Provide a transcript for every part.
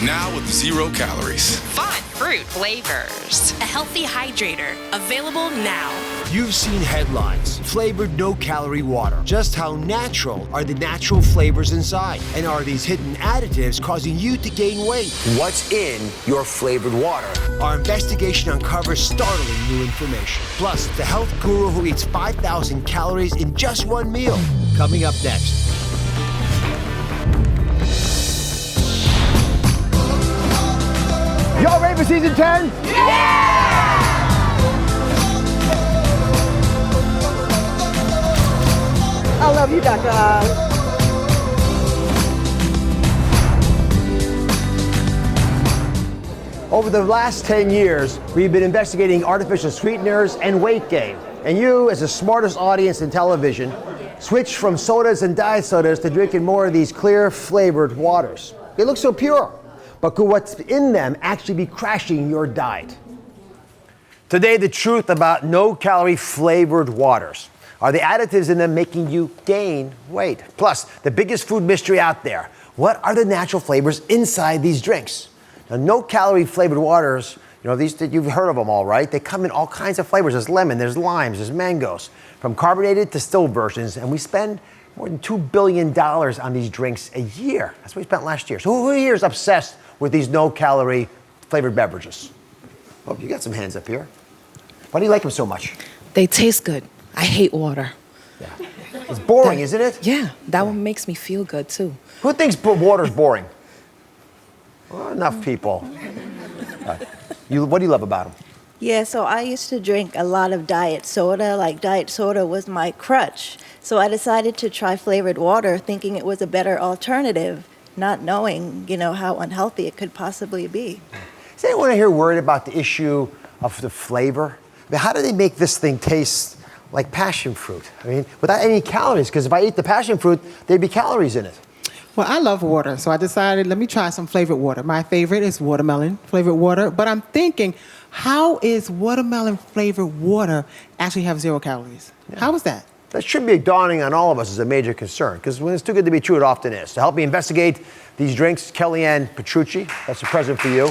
Now with 0 calories. Fun fruit flavors. A healthy hydrator. Available now. You've seen headlines, flavored no-calorie water. Just how natural are the natural flavors inside? And are these hidden additives causing you to gain weight? What's in your flavored water? Our investigation uncovers startling new information. Plus, the health guru who eats 5,000 calories in just one meal. Coming up next. Y'all ready for season 10? Yeah! I love you, Dr. Oz. Over the last 10 years, we've been investigating artificial sweeteners and weight gain. And you, as the smartest audience in television, switched from sodas and diet sodas to drinking more of these clear, flavored waters. They look so pure. But could what's in them actually be crashing your diet? Today, the truth about no-calorie flavored waters. Are the additives in them making you gain weight? Plus, the biggest food mystery out there. What are the natural flavors inside these drinks? Now, no-calorie flavored waters, you've heard of them all, right? They come in all kinds of flavors. There's lemon, there's limes, there's mangoes, from carbonated to still versions, and we spend more than $2 billion on these drinks a year. That's what we spent last year. So who here is obsessed with these no-calorie flavored beverages? Oh, you got some hands up here. Why do you like them so much? They taste good. I hate water. Yeah. It's boring, isn't it? Yeah, that one makes me feel good too. Who thinks water's boring? Well, enough people. What do you love about them? Yeah, so I used to drink a lot of diet soda. Like diet soda was my crutch. So I decided to try flavored water, thinking it was a better alternative, not knowing, how unhealthy it could possibly be. Is anyone here worried about the issue of the flavor? I mean, how do they make this thing taste like passion fruit? I mean, without any calories, because if I ate the passion fruit, there'd be calories in it. Well, I love water, so I decided, let me try some flavored water. My favorite is watermelon flavored water, but I'm thinking, how is watermelon flavored water actually have 0 calories? Yeah. How is that? That should be dawning on all of us as a major concern, because when it's too good to be true, it often is. To help me investigate these drinks, Kellyann Petrucci, that's a present for you.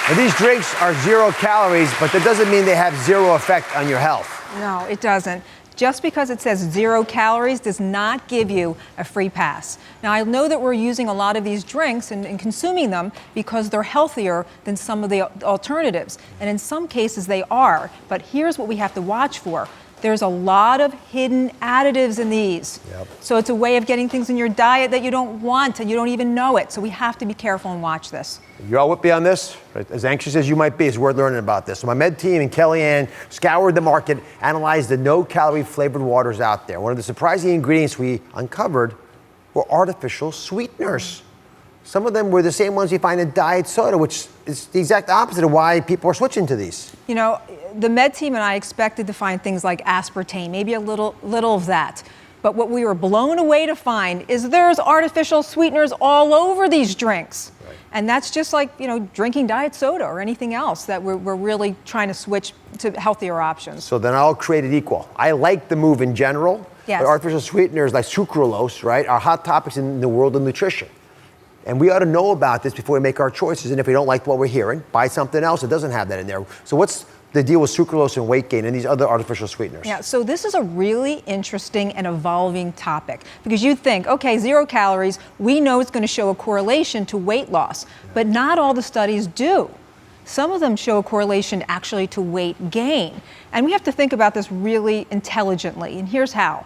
Now, these drinks are 0 calories, but that doesn't mean they have 0 effect on your health. No, it doesn't. Just because it says 0 calories does not give you a free pass. Now, I know that we're using a lot of these drinks and consuming them because they're healthier than some of the alternatives. And in some cases they are, but here's what we have to watch for. There's a lot of hidden additives in these. Yep. So it's a way of getting things in your diet that you don't want and you don't even know it. So we have to be careful and watch this. You're all with me on this? Right? As anxious as you might be, it's worth learning about this. So my med team and Kellyann scoured the market, analyzed the no-calorie flavored waters out there. One of the surprising ingredients we uncovered were artificial sweeteners. Some of them were the same ones you find in diet soda, which is the exact opposite of why people are switching to these. The med team and I expected to find things like aspartame, maybe a little of that. But what we were blown away to find is there's artificial sweeteners all over these drinks. Right. And that's just like, drinking diet soda or anything else that we're really trying to switch to healthier options. So then I'll create it equal. I like the move in general. Yes. But artificial sweeteners like sucralose, right, are hot topics in the world of nutrition. And we ought to know about this before we make our choices. And if we don't like what we're hearing, buy something else that doesn't have that in there. So what's the deal with sucralose and weight gain and these other artificial sweeteners? Yeah, so this is a really interesting and evolving topic because you think, okay, 0 calories, we know it's going to show a correlation to weight loss, but not all the studies do. Some of them show a correlation actually to weight gain. And we have to think about this really intelligently, and here's how.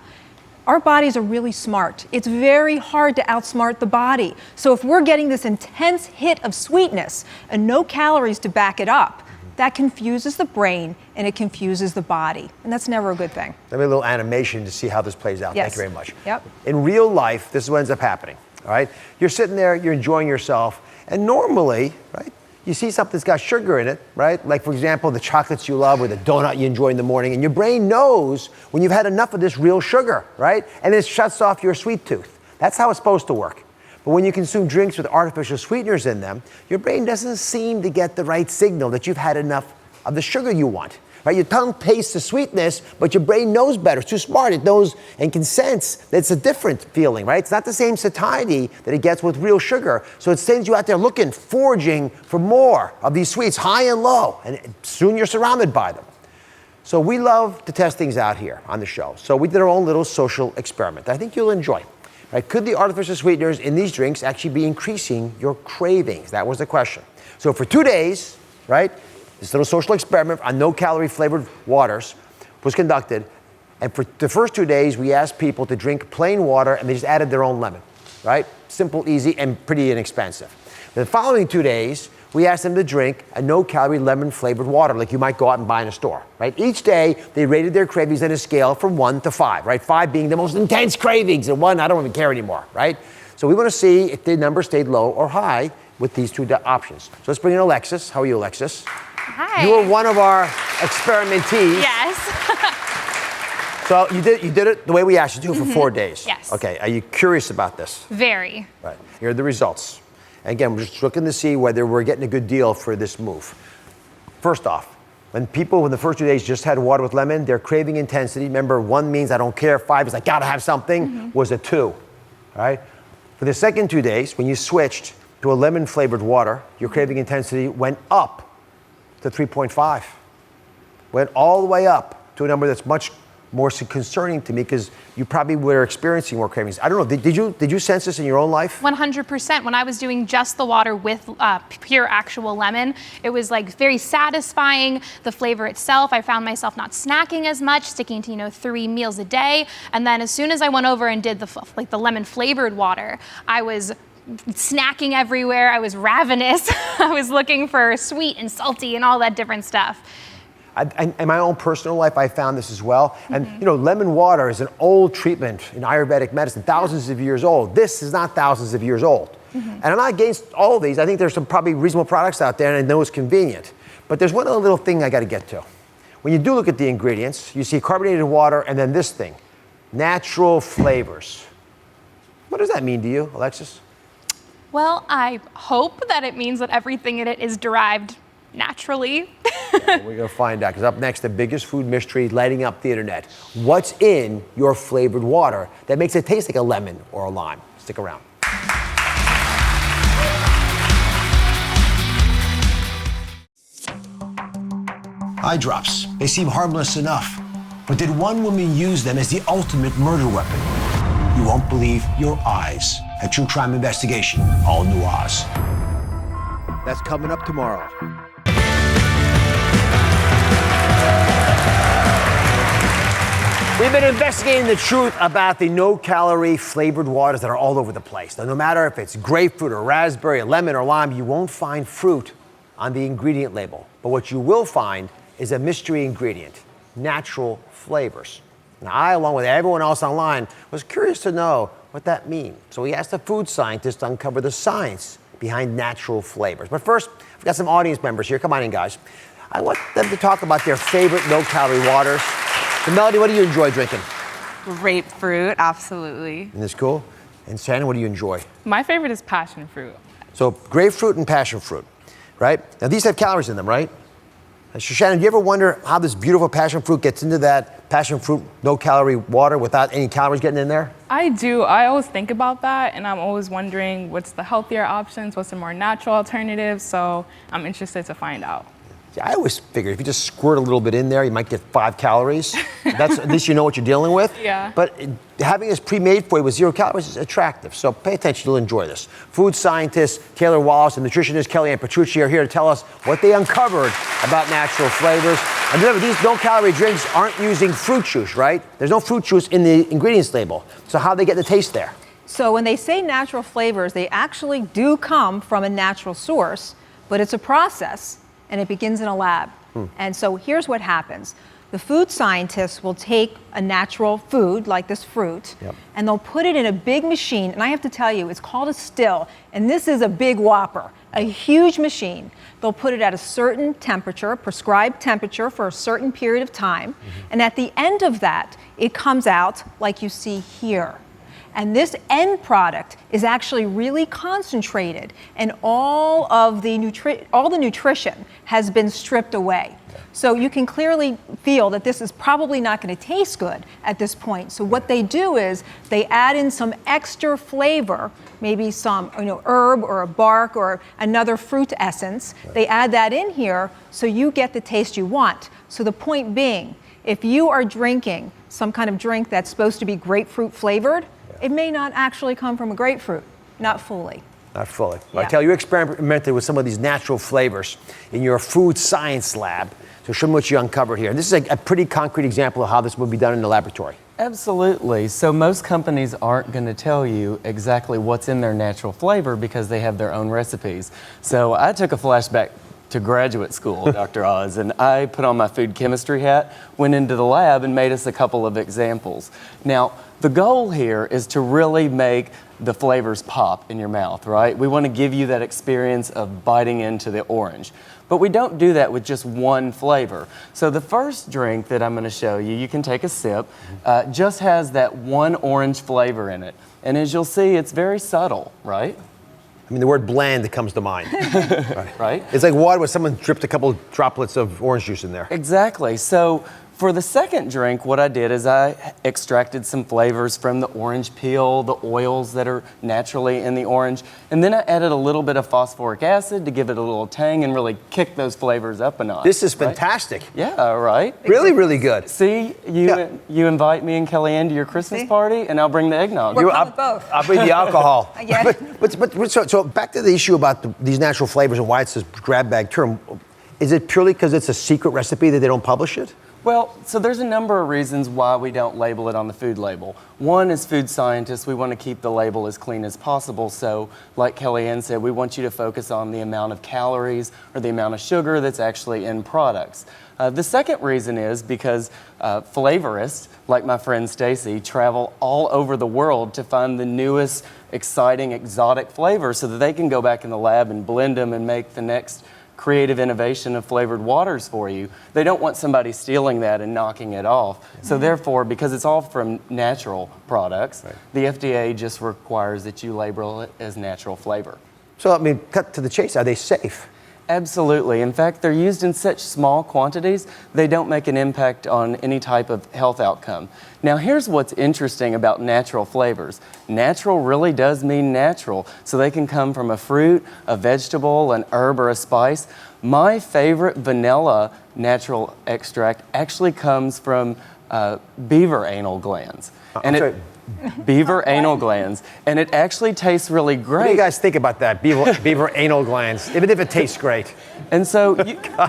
Our bodies are really smart. It's very hard to outsmart the body. So if we're getting this intense hit of sweetness and no calories to back it up, that confuses the brain and it confuses the body. And that's never a good thing. Let me a little animation to see how this plays out. Yes. Thank you very much. Yep. In real life, this is what ends up happening. All right? You're sitting there, you're enjoying yourself, and normally, right, you see something that's got sugar in it, right? Like, for example, the chocolates you love or the donut you enjoy in the morning, and your brain knows when you've had enough of this real sugar, right? And it shuts off your sweet tooth. That's how it's supposed to work. But when you consume drinks with artificial sweeteners in them, your brain doesn't seem to get the right signal that you've had enough of the sugar you want. right? Your tongue tastes the sweetness, but your brain knows better. It's too smart. It knows and can sense that it's a different feeling, right? It's not the same satiety that it gets with real sugar. So it sends you out there looking, foraging for more of these sweets, high and low, and soon you're surrounded by them. So we love to test things out here on the show. So we did our own little social experiment that I think you'll enjoy. Right? Could the artificial sweeteners in these drinks actually be increasing your cravings? That was the question. So for 2 days, right, this little social experiment on no-calorie flavored waters was conducted. And for the first 2 days, we asked people to drink plain water, and they just added their own lemon, right? Simple, easy, and pretty inexpensive. The following 2 days, we asked them to drink a no-calorie lemon-flavored water like you might go out and buy in a store, right? Each day, they rated their cravings on a scale from 1 to 5, right? 5 being the most intense cravings, and 1, I don't even care anymore, right? So we want to see if the number stayed low or high with these two options. So let's bring in Alexis. How are you, Alexis? Hi. You were one of our experimentees. Yes. So you did it the way we asked you to for 4 days. Yes. Okay, are you curious about this? Very. Right, here are the results. Again, we're just looking to see whether we're getting a good deal for this move. First off, when people in the first 2 days just had water with lemon, their craving intensity, remember 1 means I don't care, 5 is I gotta have something, was a 2, all right? For the second 2 days, when you switched to a lemon flavored water, your craving intensity went up to 3.5. Went all the way up to a number that's much more concerning to me because you probably were experiencing more cravings. I don't know, did you sense this in your own life? 100%. When I was doing just the water with pure actual lemon, it was like very satisfying. The flavor itself, I found myself not snacking as much, sticking to 3 meals a day. And then as soon as I went over and did the lemon flavored water, I was snacking everywhere. I was ravenous. I was looking for sweet and salty and all that different stuff. In my own personal life, I found this as well. And lemon water is an old treatment in Ayurvedic medicine, thousands of years old. This is not thousands of years old. And I'm not against all of these. I think there's some probably reasonable products out there, and I know it's convenient. But there's one other little thing I got to get to. When you do look at the ingredients, you see carbonated water and then this thing, natural flavors. What does that mean to you, Alexis? Well, I hope that it means that everything in it is derived naturally. Yeah, we're going to find out, because up next, the biggest food mystery lighting up the internet. What's in your flavored water that makes it taste like a lemon or a lime? Stick around. Eye drops. They seem harmless enough. But did one woman use them as the ultimate murder weapon? You won't believe your eyes. A true crime investigation, all new Oz. That's coming up tomorrow. We've been investigating the truth about the no-calorie flavored waters that are all over the place. Now, no matter if it's grapefruit or raspberry, or lemon or lime, you won't find fruit on the ingredient label. But what you will find is a mystery ingredient, natural flavors. Now, I, along with everyone else online, was curious to know what that means. So we asked a food scientist to uncover the science behind natural flavors. But first, I've got some audience members here. Come on in, guys. I want them to talk about their favorite no-calorie waters. So Melody, what do you enjoy drinking? Grapefruit, absolutely. Isn't this cool? And Shannon, what do you enjoy? My favorite is passion fruit. So grapefruit and passion fruit, right? Now these have calories in them, right? So Shannon, do you ever wonder how this beautiful passion fruit gets into that passion fruit no-calorie water without any calories getting in there? I do. I always think about that, and I'm always wondering what's the healthier options, what's the more natural alternatives, so I'm interested to find out. I always figured if you just squirt a little bit in there, you might get 5 calories. That's at least you know what you're dealing with. Yeah. But having this pre-made for you with 0 calories is attractive. So pay attention, you'll enjoy this. Food scientist Taylor Wallace and nutritionist Kellyann Petrucci are here to tell us what they uncovered about natural flavors. And remember, these no-calorie drinks aren't using fruit juice, right? There's no fruit juice in the ingredients label. So how do they get the taste there? So when they say natural flavors, they actually do come from a natural source, but it's a process. And it begins in a lab. And so here's what happens. The food scientists will take a natural food, like this fruit, and they'll put it in a big machine. And I have to tell you, it's called a still. And this is a big whopper, a huge machine. They'll put it at a certain temperature, prescribed temperature for a certain period of time. And at the end of that, it comes out like you see here. And this end product is actually really concentrated, and all the nutrition has been stripped away. So you can clearly feel that this is probably not going to taste good at this point. So what they do is they add in some extra flavor, maybe some herb or a bark or another fruit essence. They add that in here so you get the taste you want. So the point being, if you are drinking some kind of drink that's supposed to be grapefruit flavored, it may not actually come from a grapefruit, not fully. Not fully. Right, Taylor, you experimented with some of these natural flavors in your food science lab. So show me what you uncovered here. And this is a pretty concrete example of how this would be done in the laboratory. Absolutely. So most companies aren't going to tell you exactly what's in their natural flavor because they have their own recipes. So I took a flashback to graduate school, Dr. Oz, and I put on my food chemistry hat, went into the lab, and made us a couple of examples. Now, the goal here is to really make the flavors pop in your mouth, right? We want to give you that experience of biting into the orange. But we don't do that with just one flavor. So the first drink that I'm going to show you, you can take a sip, just has that one orange flavor in it. And as you'll see, it's very subtle, right? I mean, the word bland that comes to mind. Right? It's like water where someone dripped a couple droplets of orange juice in there. Exactly. So for the second drink, what I did is I extracted some flavors from the orange peel, the oils that are naturally in the orange, and then I added a little bit of phosphoric acid to give it a little tang and really kick those flavors up a notch. This is fantastic. Right? Yeah, right? Really, really good. See, you invite me and Kellyann to your Christmas party, and I'll bring the eggnog. Both. I'll bring the alcohol. Yeah. So back to the issue about these natural flavors and why it's this grab bag term. Is it purely because it's a secret recipe that they don't publish it? Well, so there's a number of reasons why we don't label it on the food label. One, as food scientists, we want to keep the label as clean as possible. So like Kellyann said, we want you to focus on the amount of calories or the amount of sugar that's actually in products. The second reason is because flavorists, like my friend Stacy, travel all over the world to find the newest, exciting, exotic flavors so that they can go back in the lab and blend them and make the next creative innovation of flavored waters for you. They don't want somebody stealing that and knocking it off. So therefore, because it's all from natural products, the FDA just requires that you label it as natural flavor. So, I mean, cut to the chase, are they safe? Absolutely. In fact, they're used in such small quantities, they don't make an impact on any type of health outcome. Now, here's what's interesting about natural flavors. Natural really does mean natural, so they can come from a fruit, a vegetable, an herb, or a spice. My favorite vanilla natural extract actually comes from beaver anal glands. Beaver anal glands, and it actually tastes really great. What do you guys think about that, beaver anal glands, even if it tastes great? And so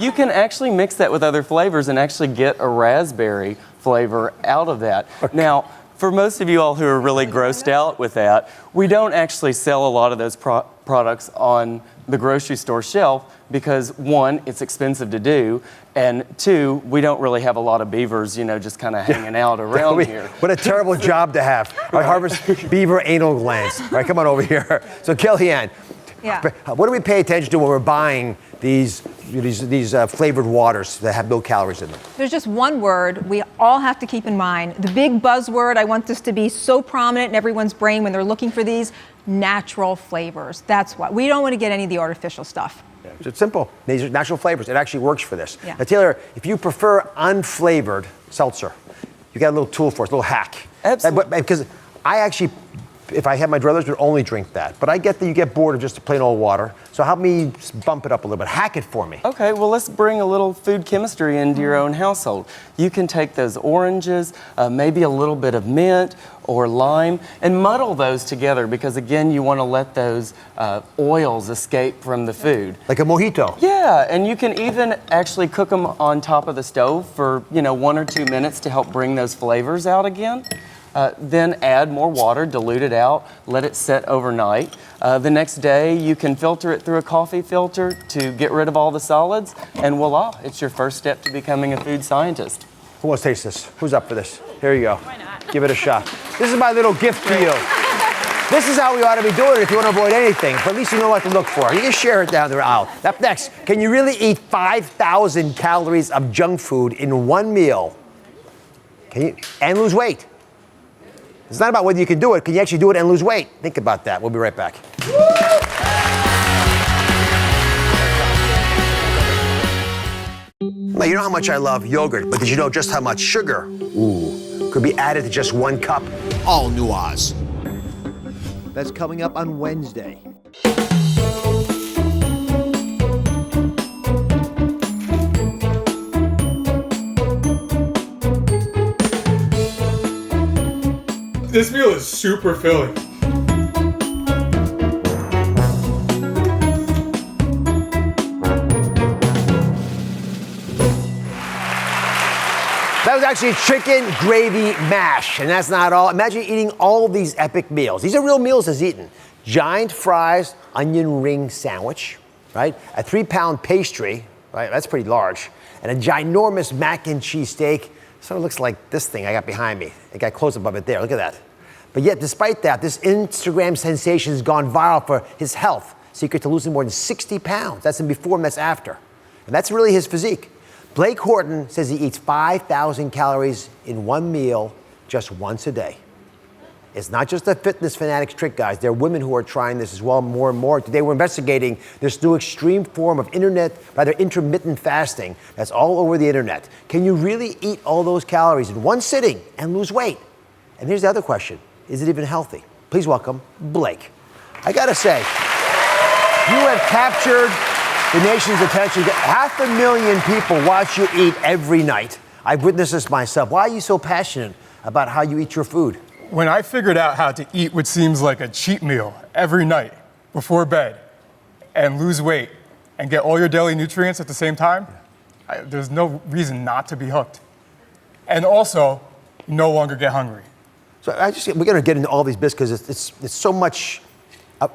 you can actually mix that with other flavors and actually get a raspberry flavor out of that. Now, for most of you all who are really grossed out with that, we don't actually sell a lot of those products on the grocery store shelf because, one, it's expensive to do, and two, we don't really have a lot of beavers, just kind of hanging out around here. What a terrible job to have. I harvest beaver anal glands. All right, come on over here. So, Kellyann, what do we pay attention to when we're buying these flavored waters that have no calories in them? There's just one word we all have to keep in mind. The big buzzword, I want this to be so prominent in everyone's brain when they're looking for these, natural flavors. That's what. We don't want to get any of the artificial stuff. It's simple. These are natural flavors. It actually works for this. Now, Taylor, if you prefer unflavored seltzer, you got a little tool for us, a little hack. Absolutely. Because I actually, if I had my druthers, would only drink that. But I get that you get bored of just plain old water. So help me bump it up a little bit. Hack it for me. Okay, well, let's bring a little food chemistry into your own household. You can take those oranges, maybe a little bit of mint or lime, and muddle those together because, again, you want to let those oils escape from the food. Like a mojito. Yeah, and you can even actually cook them on top of the stove for, 1 or 2 minutes to help bring those flavors out again. Then add more water, dilute it out, let it set overnight. The next day, you can filter it through a coffee filter to get rid of all the solids, and voila, it's your first step to becoming a food scientist. Who wants to taste this? Who's up for this? Here you go. Why not? Give it a shot. This is my little gift to you. This is how we ought to be doing it if you want to avoid anything, but at least you know what to look for. You can share it down the aisle. Up next, can you really eat 5,000 calories of junk food in one meal? Can you? And lose weight? It's not about whether you can do it. Can you actually do it and lose weight? Think about that. We'll be right back. Now, you know how much I love yogurt, but did you know just how much sugar could be added to just 1 cup? All new Oz. That's coming up on Wednesday. This meal is super filling. That was actually chicken gravy mash, and that's not all. Imagine eating all of these epic meals. These are real meals he's eaten. Giant fries, onion ring sandwich, right? A 3-pound pastry, right? That's pretty large. And a ginormous mac and cheese steak. Sort of looks like this thing I got behind me. I got close up of it there, look at that. But yet, despite that, this Instagram sensation has gone viral for his health. Secret to losing more than 60 pounds. That's him before and that's after. And that's really his physique. Blake Horton says he eats 5,000 calories in one meal just once a day. It's not just a fitness fanatics trick, guys. There are women who are trying this as well more and more. Today we're investigating this new extreme form of intermittent fasting that's all over the internet. Can you really eat all those calories in one sitting and lose weight? And here's the other question. Is it even healthy? Please welcome Blake. I gotta say, you have captured the nation's attention. 500,000 people watch you eat every night. I've witnessed this myself. Why are you so passionate about how you eat your food? When I figured out how to eat what seems like a cheat meal every night before bed and lose weight and get all your daily nutrients at the same time, there's no reason not to be hooked. And also, no longer get hungry. So we're going to get into all these bits because it's so much,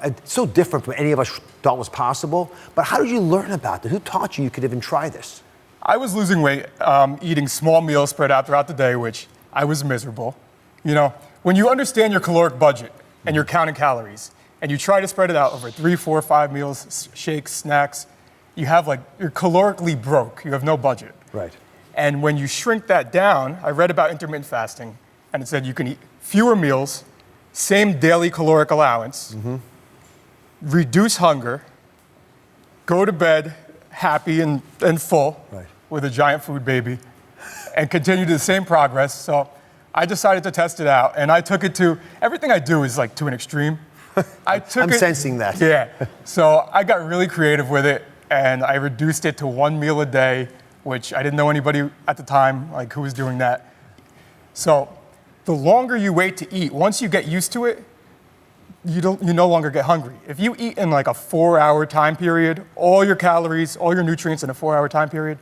it's so different from any of us thought was possible. But how did you learn about this? Who taught you could even try this? I was losing weight, eating small meals spread out throughout the day, which I was miserable. You know, when you understand your caloric budget and you're counting calories, and you try to spread it out over 3, 4, 5 meals, shakes, snacks, you're calorically broke. You have no budget. Right. And when you shrink that down, I read about intermittent fasting, and it said you can eat fewer meals, same daily caloric allowance, reduce hunger, go to bed happy and full with a giant food baby, and continue the same progress. So I decided to test it out, and I took it to, everything I do is like to an extreme. I'm sensing that. Yeah. So I got really creative with it, and I reduced it to 1 meal a day, which I didn't know anybody at the time who was doing that. So the longer you wait to eat, once you get used to it, you no longer get hungry. If you eat in like a 4-hour time period, all your calories, all your nutrients in a 4-hour time period,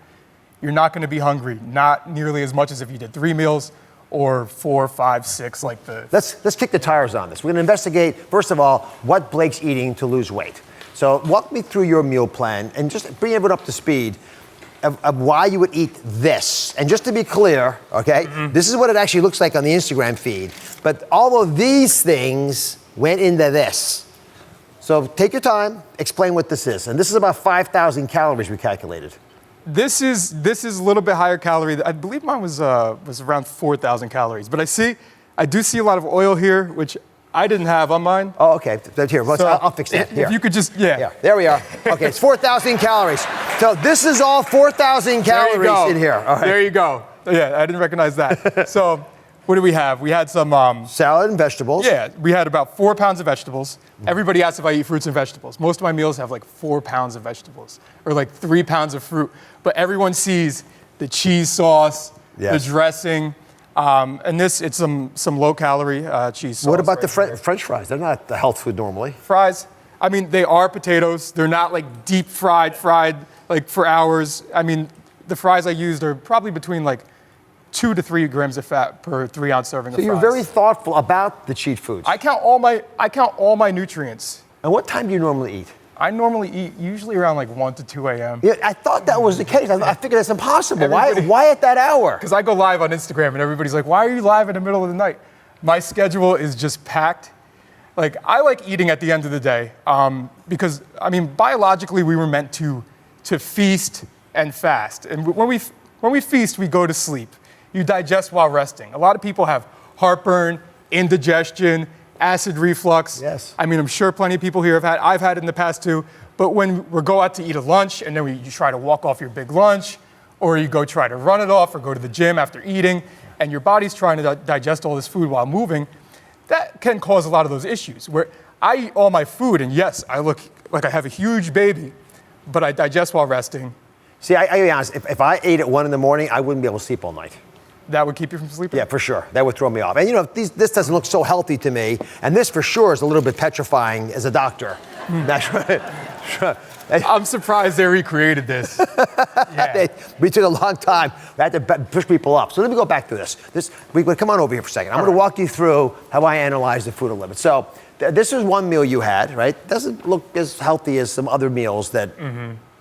you're not going to be hungry, not nearly as much as if you did 3 meals or 4, 5, 6 like the... Let's kick the tires on this. We're going to investigate, first of all, what Blake's eating to lose weight. So walk me through your meal plan and just bring everyone up to speed of why you would eat this. And just to be clear, okay, this is what it actually looks like on the Instagram feed. But all of these things went into this. So take your time, explain what this is. And this is about 5,000 calories we calculated. This is a little bit higher calorie. I believe mine was around 4,000 calories. But I do see a lot of oil here, which I didn't have on mine. Oh, okay. Here, I'll fix that. Here. If you could just, yeah. There we are. Okay, it's 4,000 calories. So this is all 4,000 calories in here. All right. There you go. Yeah, I didn't recognize that. So what did we have? We had some... salad and vegetables. Yeah, we had about 4 pounds of vegetables. Everybody asks if I eat fruits and vegetables. Most of my meals have like 4 pounds of vegetables or like 3 pounds of fruit. But everyone sees the cheese sauce, the dressing, and it's some low-calorie cheese sauce. What about the French fries? They're not the health food normally. Fries, I mean, they are potatoes. They're not like deep fried like for hours. I mean, the fries I used are probably between like 2 to 3 grams of fat per 3-ounce serving of fries. So you're very thoughtful about the cheat foods. I count all my nutrients. And what time do you normally eat? I normally eat usually around like 1 to 2 a.m. Yeah, I thought that was the case. I figured that's impossible. Why at that hour? Because I go live on Instagram and everybody's like, why are you live in the middle of the night? My schedule is just packed. Like, I like eating at the end of the day because, I mean, biologically we were meant to feast and fast. And when we feast, we go to sleep. You digest while resting. A lot of people have heartburn, indigestion, acid reflux. Yes. I mean, I'm sure plenty of people here I've had it in the past too, but when we go out to eat a lunch and then you try to walk off your big lunch, or you go try to run it off or go to the gym after eating, and your body's trying to digest all this food while moving, that can cause a lot of those issues. Where I eat all my food, and yes, I look like I have a huge baby, but I digest while resting. See, I'll be honest, if I ate at 1 in the morning, I wouldn't be able to sleep all night. That would keep you from sleeping? Yeah, for sure. That would throw me off. And you know, this doesn't look so healthy to me, and this for sure is a little bit petrifying as a doctor. That's right. I'm surprised they recreated this. Yeah. We took a long time. We had to push people up. So let me go back to this. Come on over here for a second. I'm going to walk you through how I analyze the food a little bit. So this is one meal you had, right? Doesn't look as healthy as some other meals that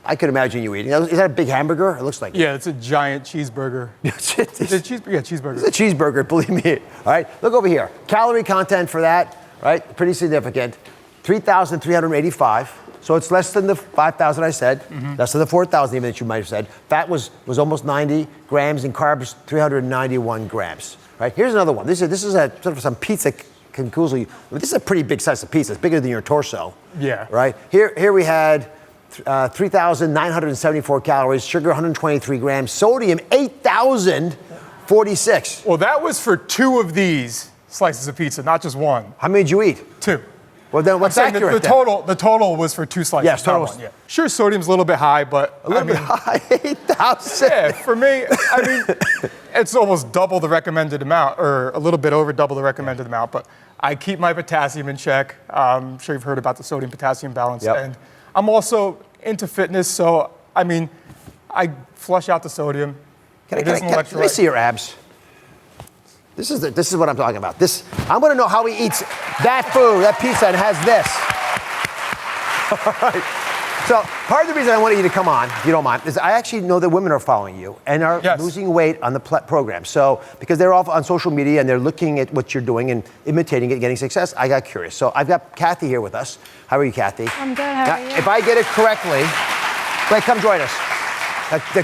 I could imagine you eating. Is that a big hamburger? It looks like it. Yeah, it's a giant cheeseburger. Cheeseburger. It's a cheeseburger, believe me. All right, look over here. Calorie content for that, right? Pretty significant. 3,385. So it's less than the 5,000 I said, less than the 4,000 even that you might have said. Fat was almost 90 grams, and carbs 391 grams. Right? Here's another one. This is a sort of some pizza conclusion. This is a pretty big size of pizza. It's bigger than your torso. Yeah. Right? Here we had 3,974 calories, sugar 123 grams, sodium 8,046. Well, that was for 2 of these slices of pizza, not just one. How many did you eat? 2. Well, then what's accurate? The total was for 2 slices. Yes, total. Yeah. Sure, sodium's a little bit high, but a little bit high, 8,000. Yeah, for me, I mean, it's almost double the recommended amount, or a little bit over double the recommended amount. But I keep my potassium in check. I'm sure you've heard about the sodium-potassium balance, and I'm also into fitness. So I mean, I flush out the sodium. Let me see your abs. This is what I'm talking about. I'm going to know how he eats that food, that pizza, and has this. All right. So part of the reason I wanted you to come on, if you don't mind, is I actually know that women are following you and are losing weight on the program. So because they're all on social media and they're looking at what you're doing and imitating it, getting success, I got curious. So I've got Kathy here with us. How are you, Kathy? I'm good. How are you? If I get it correctly, come join us.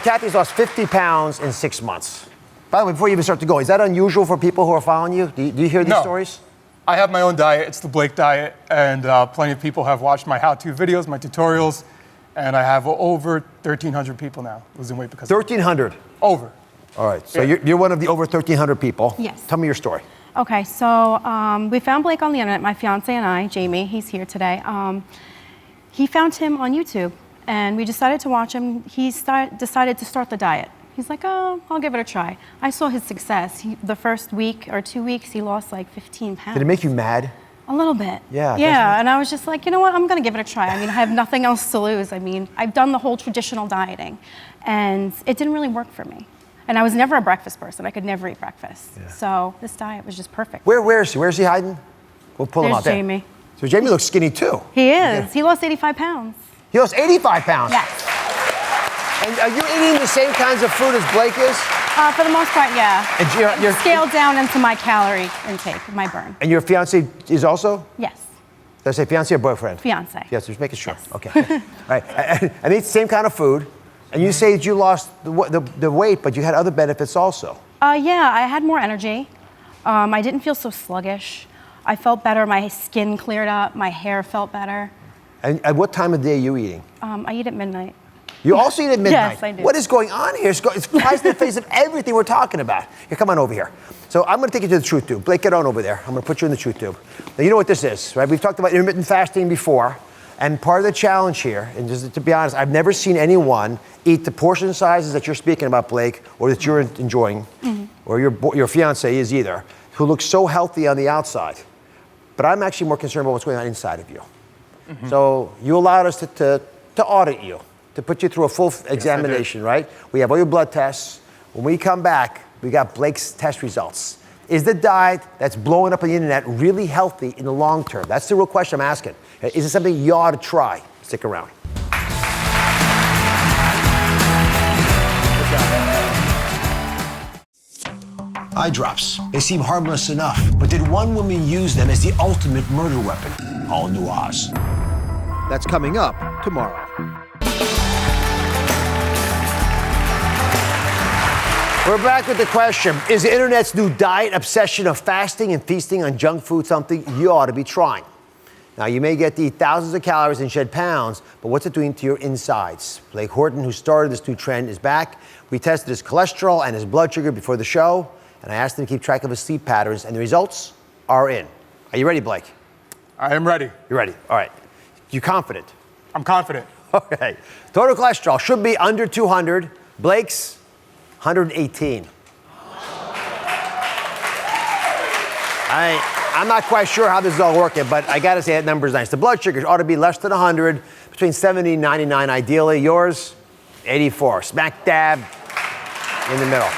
Kathy's lost 50 pounds in 6 months. By the way, before you even start to go, is that unusual for people who are following you? Do you hear these stories? I have my own diet. It's the Blake diet, and plenty of people have watched my how-to videos, my tutorials, and I have over 1,300 people now losing weight because 1,300? Over. All right, so you're one of the over 1,300 people. Yes. Tell me your story. Okay, so we found Blake on the internet, my fiance and I, Jamie, he's here today. He found him on YouTube, and we decided to watch him. He decided to start the diet. He's like, oh, I'll give it a try. I saw his success. The first week or 2 weeks, he lost like 15 pounds. Did it make you mad? A little bit. Yeah. Yeah, and I was just like, you know what, I'm gonna give it a try. I mean, I have nothing else to lose. I mean, I've done the whole traditional dieting, and it didn't really work for me. And I was never a breakfast person. I could never eat breakfast. Yeah. So this diet was just perfect. Where is he? Where's he hiding? We'll pull him out there. Jamie. So Jamie looks skinny too. He is. He lost 85 pounds. He lost 85 pounds? Yes. And are you eating the same kinds of food as Blake is? For the most part, yeah. And you're scaled down into my calorie intake, my burn. And your fiance is also? Yes. Did I say fiance or boyfriend? Fiance. Yes, just making sure. Yes. Okay. All right. And eat the same kind of food. And you say that you lost the weight, but you had other benefits also. Yeah, I had more energy. I didn't feel so sluggish. I felt better. My skin cleared up. My hair felt better. And at what time of day are you eating? I eat at midnight. You also eat at midnight? Yes, I do. What is going on here? It's flies in the face of everything we're talking about. Here, come on over here. So I'm going to take you to the truth tube. Blake, get on over there. I'm going to put you in the truth tube. Now, you know what this is, right? We've talked about intermittent fasting before. And part of the challenge here, and just to be honest, I've never seen anyone eat the portion sizes that you're speaking about, Blake, or that you're enjoying, or your fiance is either, who looks so healthy on the outside. But I'm actually more concerned about what's going on inside of you. So you allowed us to audit you, to put you through a full examination, right? We have all your blood tests. When we come back, we got Blake's test results. Is the diet that's blowing up on the internet really healthy in the long term? That's the real question I'm asking. Is it something you ought to try? Stick around. Eye drops. They seem harmless enough, but did one woman use them as the ultimate murder weapon? All new Oz. That's coming up tomorrow. We're back with the question. Is the internet's new diet obsession of fasting and feasting on junk food something you ought to be trying? Now, you may get to eat thousands of calories and shed pounds, but what's it doing to your insides? Blake Horton, who started this new trend, is back. We tested his cholesterol and his blood sugar before the show, and I asked him to keep track of his sleep patterns, and the results are in. Are you ready, Blake? I am ready. You're ready. All right. You confident? I'm confident. Okay. Total cholesterol should be under 200. Blake's 118. I'm not quite sure how this is all working, but I got to say that number's nice. The blood sugar ought to be less than 100, between 70 and 99 ideally. Yours, 84. Smack dab in the middle.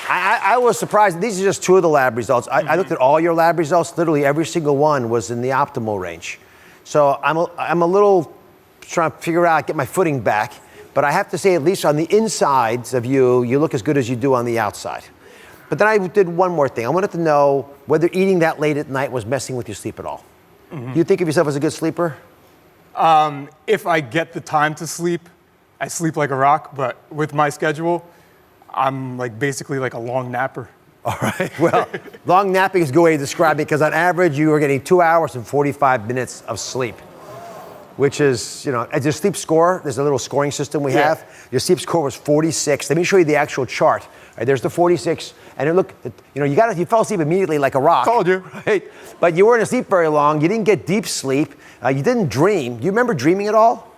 I was surprised. These are just two of the lab results. I looked at all your lab results. Literally every single one was in the optimal range. So I'm a little trying to figure out, get my footing back. But I have to say, at least on the insides of you, you look as good as you do on the outside. But then I did one more thing. I wanted to know whether eating that late at night was messing with your sleep at all. Do you think of yourself as a good sleeper? If I get the time to sleep, I sleep like a rock. But with my schedule, I'm basically like a long napper. All right. Well, long napping is a good way to describe it, because on average, you are getting 2 hours and 45 minutes of sleep, which is, as your sleep score, there's a little scoring system we have. Your sleep score was 46. Let me show you the actual chart. Right, there's the 46, and look, you fell asleep immediately like a rock. Told you. Right? But you weren't asleep very long. You didn't get deep sleep. You didn't dream. Do you remember dreaming at all?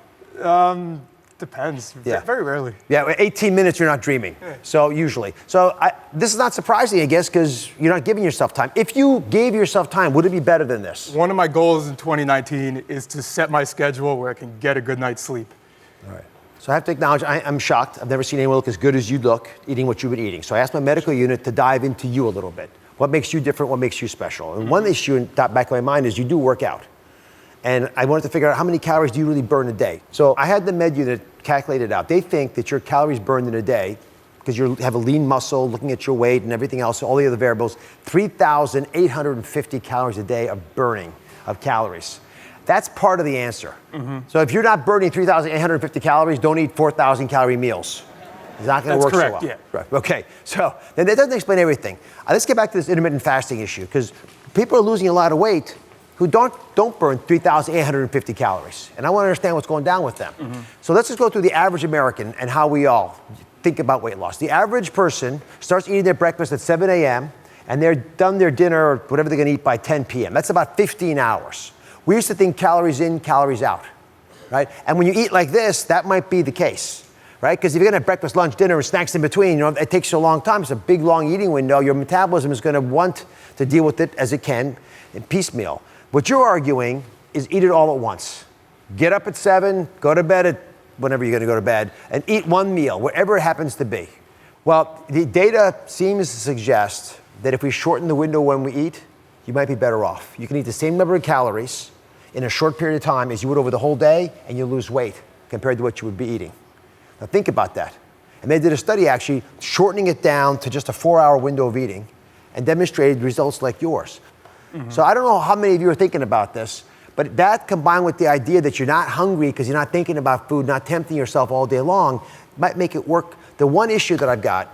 Depends. Yeah. Very rarely. Yeah, 18 minutes you're not dreaming. Yeah. So usually. So this is not surprising, I guess, because you're not giving yourself time. If you gave yourself time, would it be better than this? One of my goals in 2019 is to set my schedule where I can get a good night's sleep. All right. So I have to acknowledge, I'm shocked. I've never seen anyone look as good as you look eating what you've been eating. So I asked my medical unit to dive into you a little bit. What makes you different? What makes you special? And one issue in the back of my mind is you do work out. And I wanted to figure out how many calories do you really burn a day? So I had the med unit calculate it out. They think that your calories burned in a day, because you have a lean muscle, looking at your weight and everything else, all the other variables, 3,850 calories a day of burning of calories. That's part of the answer. So if you're not burning 3,850 calories, don't eat 4,000 calorie meals. It's not going to work correct, so well. Yeah. Right. Okay, so then that doesn't explain everything. Let's get back to this intermittent fasting issue, because people are losing a lot of weight who don't burn 3,850 calories. And I want to understand what's going down with them. So let's just go through the average American and how we all think about weight loss. The average person starts eating their breakfast at 7 a.m. and they're done their dinner or whatever they're going to eat by 10 p.m. That's about 15 hours. We used to think calories in, calories out, right? And when you eat like this, that might be the case, right? Because if you're going to have breakfast, lunch, dinner, and snacks in between, it takes you a long time. It's a big, long eating window. Your metabolism is going to want to deal with it as it can in piecemeal. What you're arguing is eat it all at once. Get up at 7, go to bed at whenever you're going to go to bed, and eat one meal, wherever it happens to be. Well, the data seems to suggest that if we shorten the window when we eat, you might be better off. You can eat the same number of calories in a short period of time as you would over the whole day, and you'll lose weight compared to what you would be eating. Now think about that. And they did a study actually shortening it down to just a 4-hour window of eating and demonstrated results like yours. So I don't know how many of you are thinking about this, but that combined with the idea that you're not hungry because you're not thinking about food, not tempting yourself all day long, might make it work. The one issue that I've got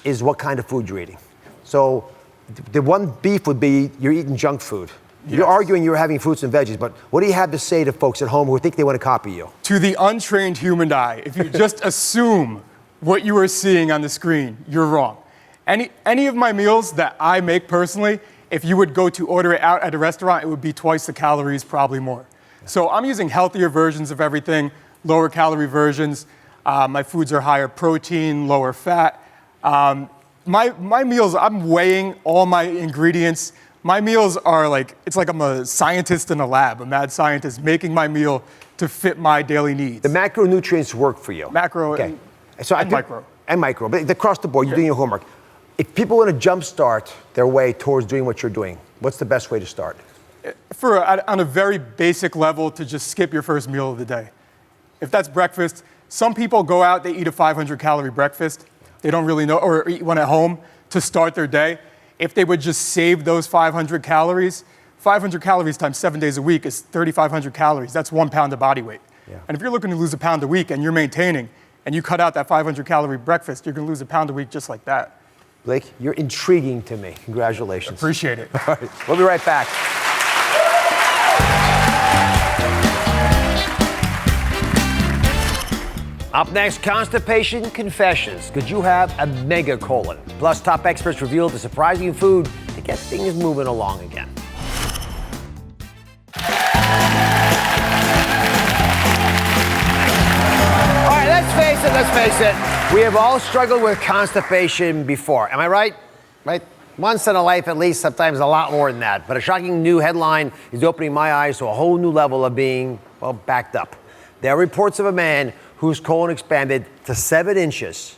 is what kind of food you're eating. So the one beef would be you're eating junk food. Yes. You're arguing you're having fruits and veggies, but what do you have to say to folks at home who think they want to copy you? To the untrained human eye, if you just assume what you are seeing on the screen, you're wrong. Any of my meals that I make personally, if you would go to order it out at a restaurant, it would be twice the calories, probably more. So I'm using healthier versions of everything, lower calorie versions. My foods are higher protein, lower fat. My meals, I'm weighing all my ingredients. My meals are it's like I'm a scientist in a lab, a mad scientist making my meal to fit my daily needs. The macronutrients work for you. Macro okay. and micro. And micro, but across the board, you're doing your homework. If people want to jumpstart their way towards doing what you're doing, what's the best way to start? On a very basic level, to just skip your first meal of the day. If that's breakfast, some people go out, they eat a 500-calorie breakfast. They don't really know, or eat one at home to start their day. If they would just save those 500 calories times 7 days a week is 3,500 calories. That's 1 pound of body weight. Yeah. And if you're looking to lose a pound a week and you're maintaining, and you cut out that 500-calorie breakfast, you're going to lose a pound a week just like that. Blake, you're intriguing to me. Congratulations. Appreciate it. All right, we'll be right back. Up next, constipation confessions. Could you have a megacolon? Plus, top experts reveal the surprising food to get things moving along again. All right, let's face it. We have all struggled with constipation before. Am I right? Right? Once in a life at least, sometimes a lot more than that. But a shocking new headline is opening my eyes to a whole new level of being, well, backed up. There are reports of a man whose colon expanded to 7 inches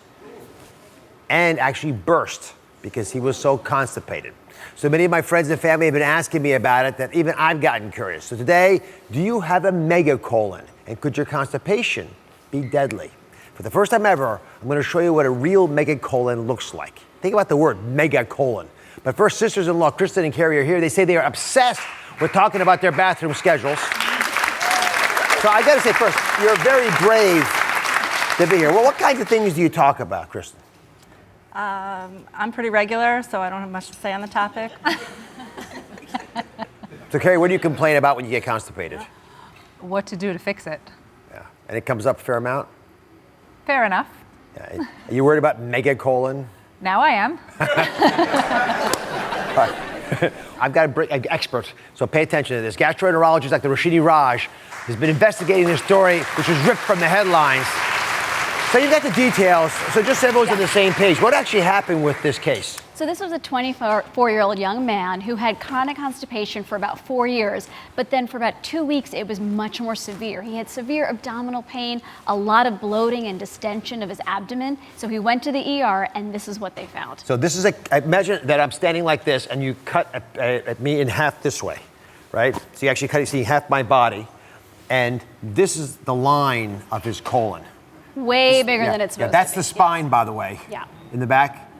and actually burst because he was so constipated. So many of my friends and family have been asking me about it that even I've gotten curious. So today, do you have a megacolon? And could your constipation be deadly? For the first time ever, I'm going to show you what a real megacolon looks like. Think about the word megacolon. But first, sisters-in-law Kristen and Carrie are here. They say they are obsessed with talking about their bathroom schedules. So I got to say first, you're very brave to be here. Well, what kinds of things do you talk about, Kristen? I'm pretty regular, so I don't have much to say on the topic. So Carrie, what do you complain about when you get constipated? What to do to fix it? Yeah, and it comes up a fair amount? Fair enough. Yeah. Are you worried about megacolon? Now I am. All right. I've got an expert, so pay attention to this. Gastroenterologist Dr. Roshini Raj has been investigating this story, which was ripped from the headlines. So you got the details. So just so everyone's on the same page, what actually happened with this case? So this was a 24-year-old young man who had chronic constipation for about 4 years, but then for about 2 weeks, it was much more severe. He had severe abdominal pain, a lot of bloating and distension of his abdomen. So he went to the ER, and this is what they found. So this is imagine that I'm standing like this, and you cut at me in half this way, right? So you actually see half my body, and this is the line of his colon. Way bigger than it's supposed to be. That's the spine, by the way. Yeah. In the back.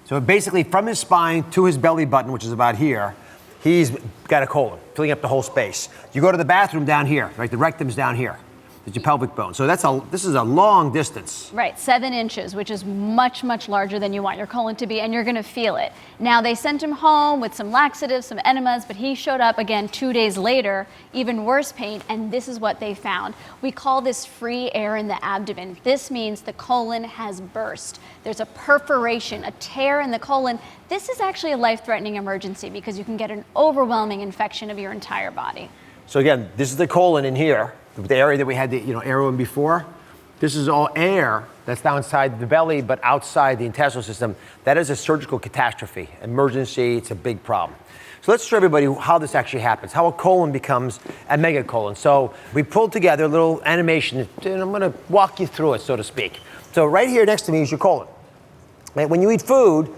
So basically, from his spine to his belly button, which is about here, he's got a colon, filling up the whole space. You go to the bathroom down here, right? The rectum's down here. It's your pelvic bone. So this is a long distance. Right, 7 inches, which is much, much larger than you want your colon to be, and you're gonna feel it. Now, they sent him home with some laxatives, some enemas, but he showed up again 2 days later, even worse pain, and this is what they found. We call this free air in the abdomen. This means the colon has burst. There's a perforation, a tear in the colon. This is actually a life-threatening emergency because you can get an overwhelming infection of your entire body. So again, this is the colon in here. The area that we had the arrow in before, this is all air that's down inside the belly, but outside the intestinal system. That is a surgical catastrophe, emergency. It's a big problem. So let's show everybody how this actually happens, how a colon becomes a megacolon. So we pulled together a little animation, and I'm going to walk you through it, so to speak. So right here next to me is your colon. Right? When you eat food,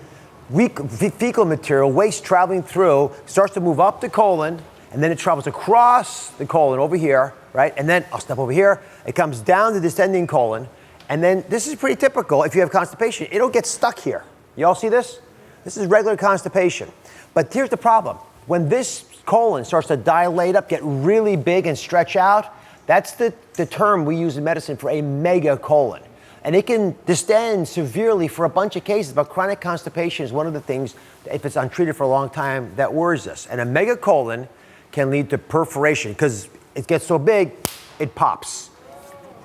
fecal material, waste traveling through, starts to move up the colon, and then it travels across the colon over here, right? And then I'll step over here. It comes down the descending colon. And then this is pretty typical if you have constipation. It'll get stuck here. You all see this? This is regular constipation. But here's the problem. When this colon starts to dilate up, get really big and stretch out, that's the term we use in medicine for a megacolon. And it can distend severely for a bunch of cases, but chronic constipation is one of the things, if it's untreated for a long time, that worries us. And a megacolon can lead to perforation because it gets so big, it pops.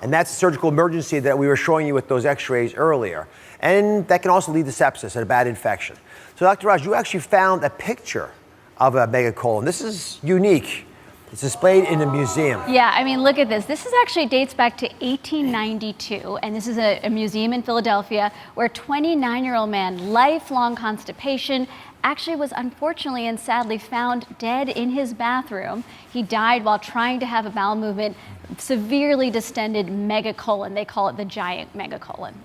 And that's a surgical emergency that we were showing you with those x-rays earlier. And that can also lead to sepsis and a bad infection. So Dr. Raj, you actually found a picture of a megacolon. This is unique. It's displayed in a museum. Yeah, I mean, look at this. This actually dates back to 1892, and this is a museum in Philadelphia where a 29-year-old man, lifelong constipation, actually was unfortunately and sadly found dead in his bathroom. He died while trying to have a bowel movement, severely distended megacolon. They call it the giant megacolon.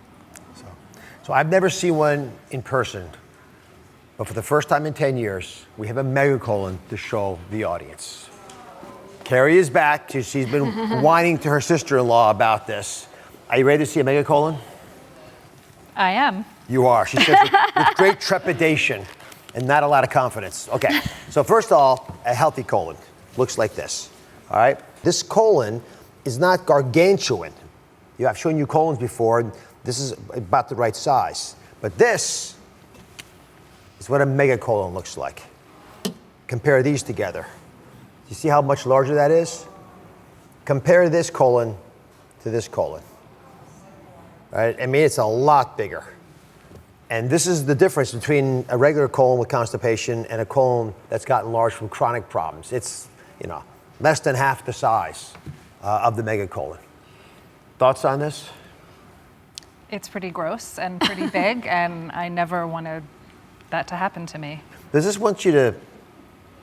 So I've never seen one in person, but for the first time in 10 years, we have a megacolon to show the audience. Carrie is back. She's been whining to her sister-in-law about this. Are you ready to see a megacolon? I am. You are. She says with great trepidation and not a lot of confidence. Okay, so first of all, a healthy colon looks like this, all right? This colon is not gargantuan. I've shown you colons before. This is about the right size. But this is what a megacolon looks like. Compare these together. You see how much larger that is? Compare this colon to this colon. Right? I mean, it's a lot bigger. And this is the difference between a regular colon with constipation and a colon that's gotten large from chronic problems. It's, less than half the size of the megacolon. Thoughts on this? It's pretty gross and pretty big, and I never wanted that to happen to me. Does this want you to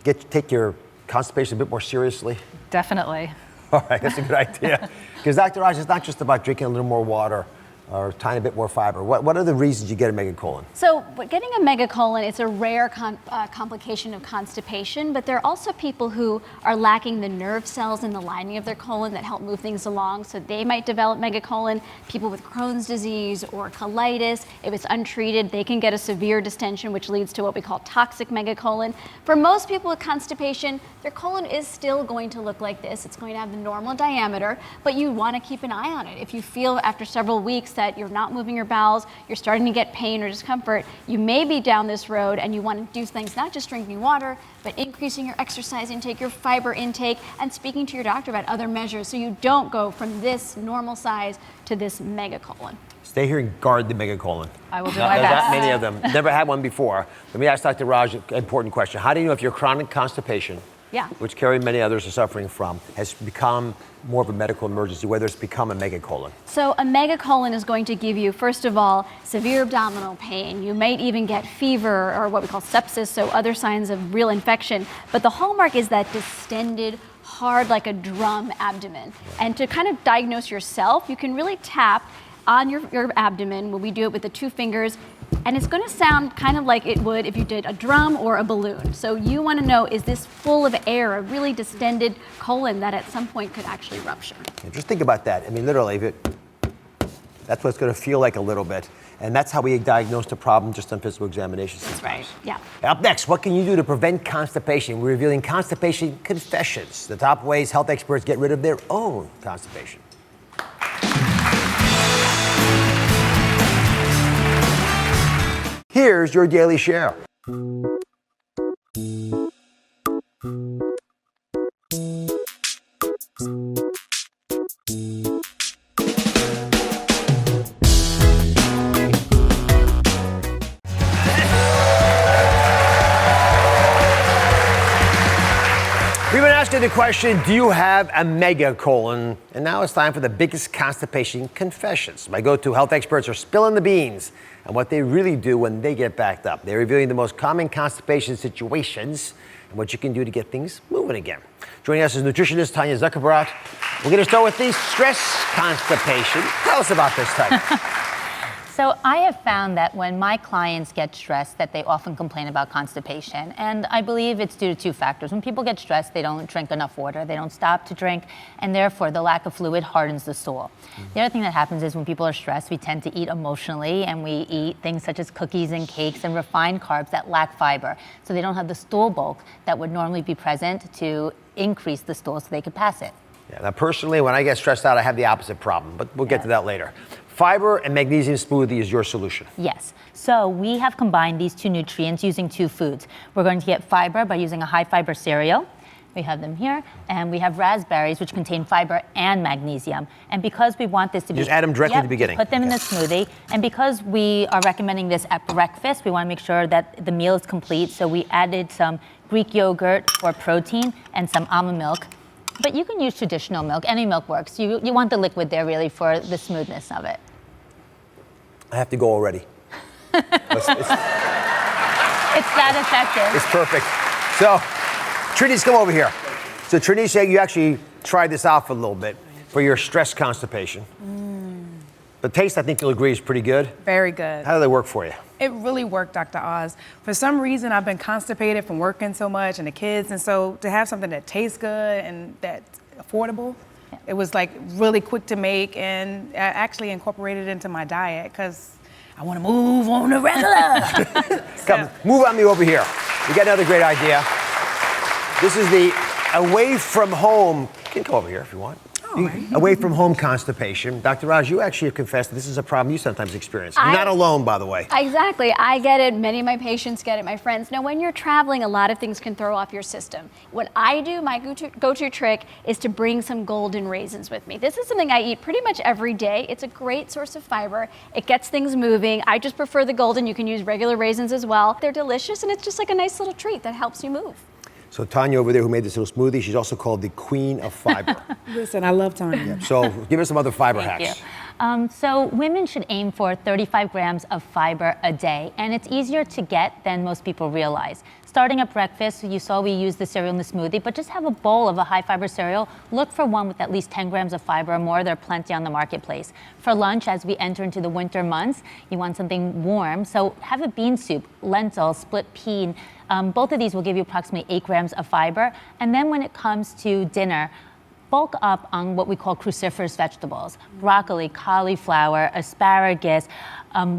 take your constipation a bit more seriously? Definitely. All right, that's a good idea. Because Dr. Raj, it's not just about drinking a little more water or a tiny bit more fiber. What are the reasons you get a megacolon? So getting a megacolon, it's a rare complication of constipation, but there are also people who are lacking the nerve cells in the lining of their colon that help move things along, so they might develop megacolon. People with Crohn's disease or colitis, if it's untreated, they can get a severe distension, which leads to what we call toxic megacolon. For most people with constipation, their colon is still going to look like this. It's going to have the normal diameter, but you want to keep an eye on it. If you feel after several weeks that you're not moving your bowels, you're starting to get pain or discomfort, you may be down this road and you want to do things, not just drinking water, but increasing your exercise intake, your fiber intake, and speaking to your doctor about other measures so you don't go from this normal size to this megacolon. Stay here and guard the megacolon. I will do There's my best. not many of them. Never had one before. Let me ask Dr. Raj an important question. How do you know if your chronic constipation, which Chery and many others are suffering from, has become more of a medical emergency, whether it's become a megacolon? So a megacolon is going to give you, first of all, severe abdominal pain. You might even get fever or what we call sepsis, so other signs of real infection. But the hallmark is that distended, hard like a drum abdomen. And to kind of diagnose yourself, you can really tap on your abdomen when we do it with the 2 fingers. And it's going to sound kind of like it would if you did a drum or a balloon. So you want to know, is this full of air, a really distended colon that at some point could actually rupture? Yeah, just think about that. I mean, literally, that's what it's going to feel like a little bit. And that's how we diagnose the problem just on physical examination. That's right, yeah. Up next, what can you do to prevent constipation? We're revealing constipation confessions, the top ways health experts get rid of their own constipation. Here's your daily share. We've been asking the question, do you have a megacolon? And now it's time for the biggest constipation confessions. My go-to health experts are spilling the beans and what they really do when they get backed up. They're revealing the most common constipation situations and what you can do to get things moving again. Joining us is nutritionist Tanya Zuckerbrot. We're going to start with the stress constipation. Tell us about this, Tanya. So I have found that when my clients get stressed, that they often complain about constipation. And I believe it's due to 2 factors. When people get stressed, they don't drink enough water, they don't stop to drink, and therefore the lack of fluid hardens the stool. The other thing that happens is when people are stressed, we tend to eat emotionally, and we eat things such as cookies and cakes and refined carbs that lack fiber. So they don't have the stool bulk that would normally be present to increase the stool so they could pass it. Yeah, now personally, when I get stressed out, I have the opposite problem, but we'll get to that later. Fiber and magnesium smoothie is your solution. Yes. So we have combined these 2 nutrients using 2 foods. We're going to get fiber by using a high fiber cereal. We have them here. And we have raspberries, which contain fiber and magnesium. And because we want this to be... Just add them directly at the beginning. Put them in the smoothie. And because we are recommending this at breakfast, we want to make sure that the meal is complete. So we added some Greek yogurt for protein and some almond milk. But you can use traditional milk. Any milk works. You want the liquid there really for the smoothness of it. I have to go already. It's that effective. It's perfect. So, Trinise, come over here. So, Trinise, you actually tried this out for a little bit for your stress constipation. The taste, I think you'll agree, is pretty good. Very good. How do they work for you? It really worked, Dr. Oz. For some reason, I've been constipated from working so much and the kids, and so to have something that tastes good and that's affordable, it was like really quick to make, and I actually incorporated it into my diet because I want to move on the regular. Come, move on me over here. We got another great idea. This is the away from home. You can come over here if you want. Oh, Away from home constipation. Dr. Raj, you actually have confessed that this is a problem you sometimes experience. You're not alone, by the way. Exactly. I get it. Many of my patients get it, my friends. Now, when you're traveling, a lot of things can throw off your system. What I do, my go-to trick, is to bring some golden raisins with me. This is something I eat pretty much every day. It's a great source of fiber. It gets things moving. I just prefer the golden. You can use regular raisins as well. They're delicious, and it's just like a nice little treat that helps you move. So Tanya over there, who made this little smoothie, she's also called the queen of fiber. Listen, I love Tanya. So give us some other fiber Thank hacks. you. So women should aim for 35 grams of fiber a day, and it's easier to get than most people realize. Starting at breakfast, you saw we use the cereal in the smoothie, but just have a bowl of a high fiber cereal. Look for one with at least 10 grams of fiber or more. There are plenty on the marketplace. For lunch, as we enter into the winter months, you want something warm. So have a bean soup, lentils, split pea. Both of these will give you approximately 8 grams of fiber. And then when it comes to dinner, bulk up on what we call cruciferous vegetables, broccoli, cauliflower, asparagus.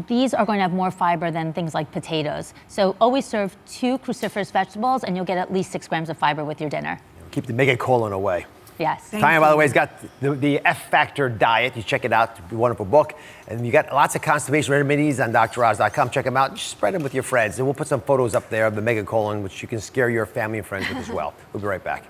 These are going to have more fiber than things like potatoes. So always serve 2 cruciferous vegetables and you'll get at least 6 grams of fiber with your dinner. Keep the megacolon away. Yes. Tanya, by the way, has got the F Factor diet. You check it out. It's a wonderful book. And you got lots of constipation remedies on DrOz.com. Check them out. Just spread them with your friends. And we'll put some photos up there of the megacolon, which you can scare your family and friends with as well. We'll be right back.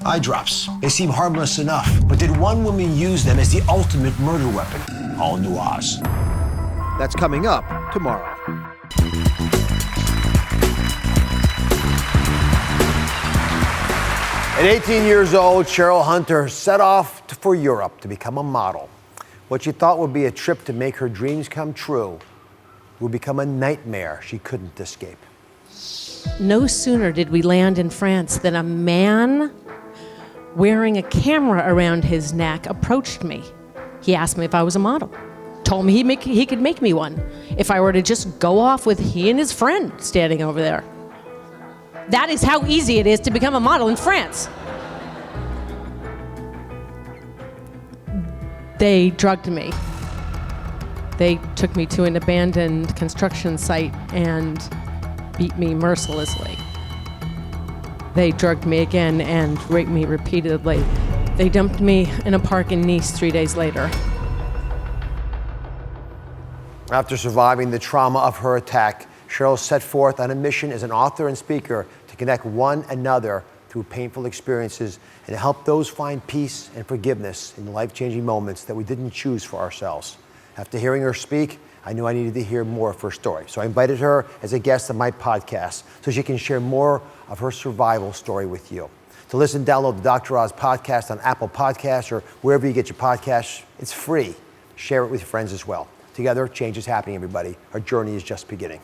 Eye drops. They seem harmless enough, but did one woman use them as the ultimate murder weapon? All new Oz. That's coming up tomorrow. At 18 years old, Cheryl Hunter set off for Europe to become a model. What she thought would be a trip to make her dreams come true would become a nightmare she couldn't escape. No sooner did we land in France than a man wearing a camera around his neck approached me. He asked me if I was a model. Told me he could make me one if I were to just go off with he and his friend standing over there. That is how easy it is to become a model in France. They drugged me. They took me to an abandoned construction site and beat me mercilessly. They drugged me again and raped me repeatedly. They dumped me in a park in Nice 3 days later. After surviving the trauma of her attack, Cheryl set forth on a mission as an author and speaker to connect one another through painful experiences and to help those find peace and forgiveness in the life-changing moments that we didn't choose for ourselves. After hearing her speak, I knew I needed to hear more of her story. So I invited her as a guest on my podcast so she can share more of her survival story with you. To listen, download the Dr. Oz podcast on Apple Podcasts or wherever you get your podcasts. It's free. Share it with your friends as well. Together, change is happening, everybody. Our journey is just beginning.